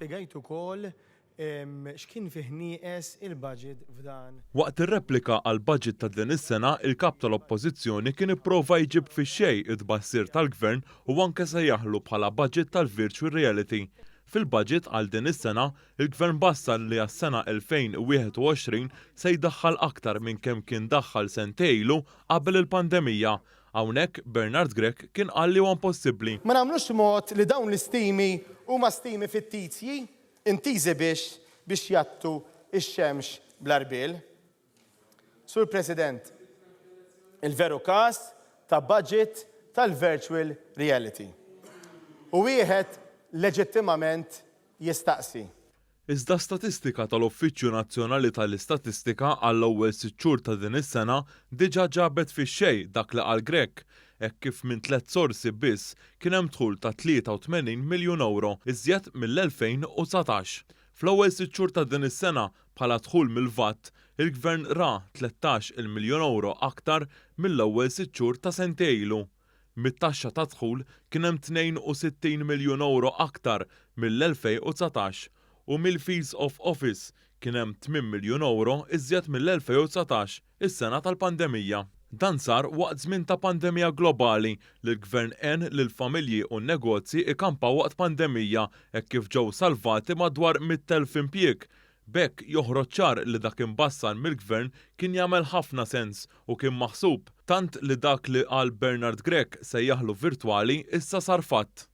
spjegajt ukoll x'kien fih nieqes il-budget f'dan. Waqt ir-replika għal budget ta' din is-sena, il-kap tal-Oppożizzjoni kien ipprova jġib fix-xejn it-tbassir tal-Gvern u anke se jaħlu bħala budget tal-virtual reality. Fil-budget għal din is-sena, il-Gvern bassar li għas-sena 2021 se jdaħħal aktar minn kemm kien daħħal sentejlu qabel il-pandemija. Hawnhekk Bernard Grech kien qal li huwa impossibbli. Ma nagħmlux mod li dawn l-istimi huma stimi fittizji intiżi biex jattu ix-xemx bl-arbil. Sur President, il-veru każ ta' budget tal-virtual reality. U wieħed leġittimament jistaqsi. Iżda statistika tal-Uffiċċju Nazzjonali tal-Istatistika għall-ewwel 6 xhur ta' din is-sena diġà ġabet fix-xejn dak li qal Grech, hekk kif minn 3 sorsi biss kien hemm dħul ta' 83 miljun euro iżjed mill-2019. Fl-ewwel 6 xhur ta' din is-sena bħala dħul mill-VAT, il-Gvern ra 13 miljun euro aktar mill-ewwel 6 xhur ta' sentejlu. Mit-taxxa ta' dħul kien hemm 62 miljun euro aktar mill-2019 u mill-fees of office kien hemm 8 miljun euro iżjed mill-2019, is-sena tal-pandemija. Dan sar waqt żmien ta' pandemija globali li l-Gvern għen lil familji u negozji ikampaw waqt pandemija hekk kif ġew salvati madwar 100,000 impjieg. B'hekk joħroġ ċar li dak imbassar mill-Gvern kien jagħmel ħafna sens u kien maħsub, tant li dak li qal Bernard Grech se jaħlu virtwali issa sar fatt.